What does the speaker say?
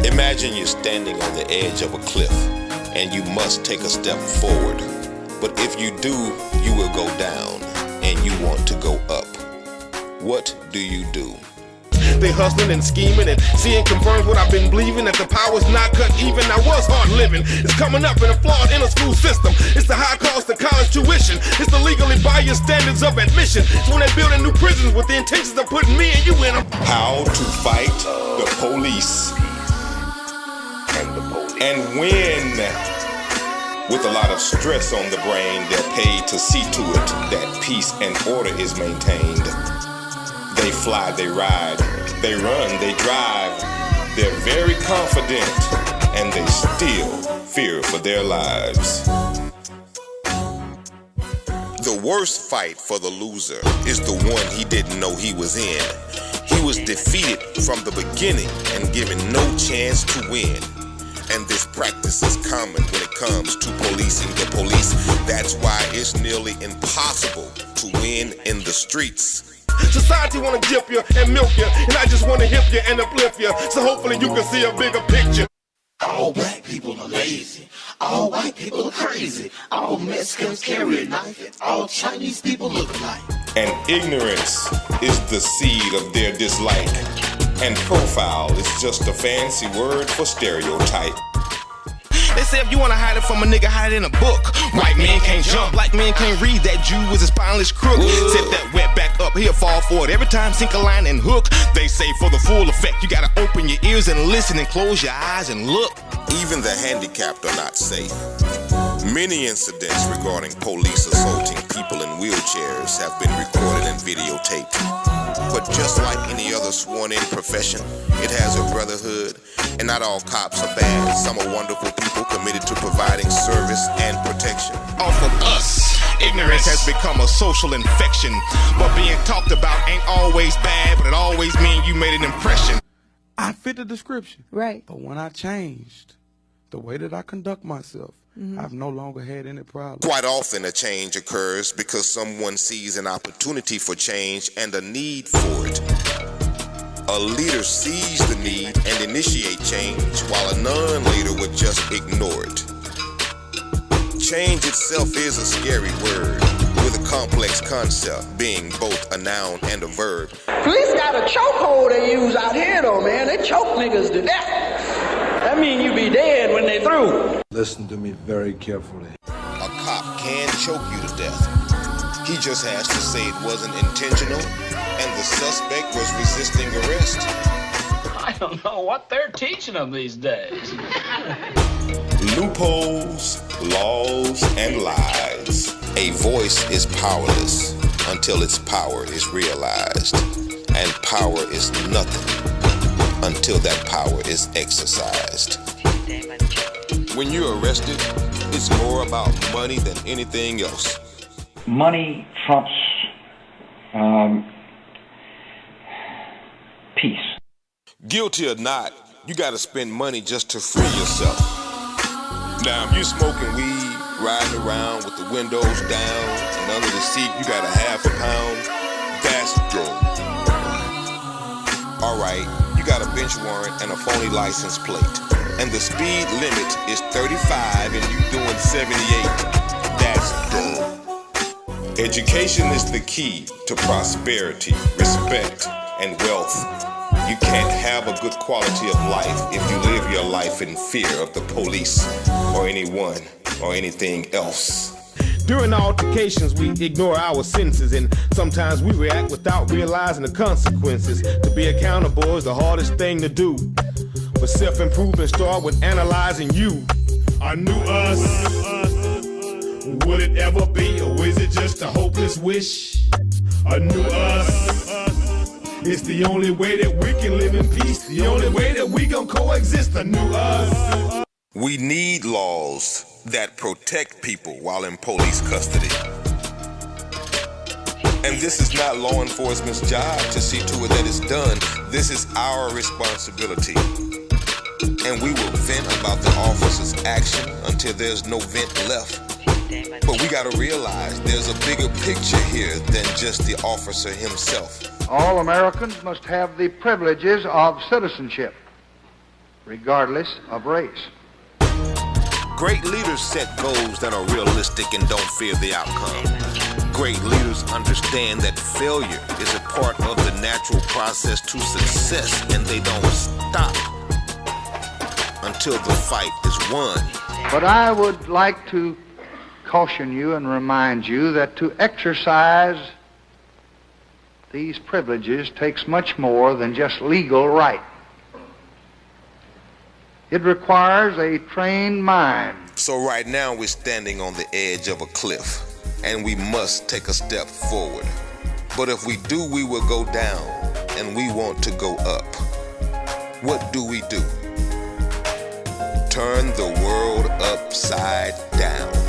Imagine you're standing on the edge of a cliff and you must take a step forward. But if you do, you will go down and you want to go up. What do you do? They hustling and scheming and seeing confirms what I've been believing, that the power's not cut even. I was hard living. It's coming up in a flawed inner school system. It's the high cost of college tuition. It's the legally biased standards of admission. It's when they're building new prisons with the intentions of putting me and you in them. How to fight the police. And when, with a lot of stress on the brain, they're paid to see to it that peace and order is maintained. They fly, they ride, they run, they drive. They're very confident and they still fear for their lives. The worst fight for the loser is the one he didn't know he was in. He was defeated from the beginning and given no chance to win. And this practice is common when it comes to policing the police. That's why it's nearly impossible to win in the streets. Society wanna dip you and milk you, and I just wanna hip you and uplift you, so hopefully you can see a bigger picture. All black people are lazy. All white people are crazy. All Mexicans carry a knife, and all Chinese people look alike. And ignorance is the seed of their dislike. And profile is just a fancy word for stereotype. They say if you wanna hide it from a nigga, hide it in a book. White men can't jump, black men can't read. That Jew is a spineless crook. Set that wet back up, he'll fall for it. Every time sink a line and hook. They say for the full effect, you gotta open your ears and listen and close your eyes and look. Even the handicapped are not safe. Many incidents regarding police assaulting people in wheelchairs have been recorded and videotaped. But just like any other sworn-in profession, it has a brotherhood, and not all cops are bad. Some are wonderful people committed to providing service and protection. Off of us, ignorance has become a social infection. But being talked about ain't always bad, but it always means you made an impression. I fit the description. Right. But when I changed the way that I conduct myself, I've no longer had any problem. Quite often a change occurs because someone sees an opportunity for change and a need for it. A leader sees the need and initiate change, while a non-leader would just ignore it. Change itself is a scary word, with a complex concept being both a noun and a verb. Police got a chokehold they use out here though, man. They choke niggas to death. That mean you be dead when they through. Listen to me very carefully. A cop can choke you to death. He just has to say it wasn't intentional and the suspect was resisting arrest. I don't know what they're teaching them these days. Loopholes, laws, and lies. A voice is powerless until its power is realized. And power is nothing until that power is exercised. When you're arrested, it's more about money than anything else. Money trumps peace. Guilty or not, you gotta spend money just to free yourself. Now, if you're smoking weed, riding around with the windows down, and under the seat you got a half a pound, that's dope. Alright, you got a bench warrant and a phony license plate, and the speed limit is 35 and you doing 78. That's dope. Education is the key to prosperity, respect, and wealth. You can't have a good quality of life if you live your life in fear of the police or anyone or anything else. During the altercations, we ignore our senses, and sometimes we react without realizing the consequences. To be accountable is the hardest thing to do. But self-improvement starts with analyzing you. A new us. Would it ever be, or is it just a hopeless wish? A new us. It's the only way that we can live in peace. The only way that we can coexist. A new us. We need laws that protect people while in police custody. And this is not law enforcement's job to see to it that it's done. This is our responsibility. And we will vent about the officer's action until there's no vent left. But we gotta realize there's a bigger picture here than just the officer himself. All Americans must have the privileges of citizenship. regardless of race. Great leaders set goals that are realistic and don't fear the outcome. Great leaders understand that failure is a part of the natural process to success, and they don't stop until the fight is won. But I would like to caution you and remind you that to exercise these privileges takes much more than just legal right. It requires a trained mind. So right now we're standing on the edge of a cliff, and we must take a step forward. But if we do, we will go down, and we want to go up. What do we do? Turn the world upside down.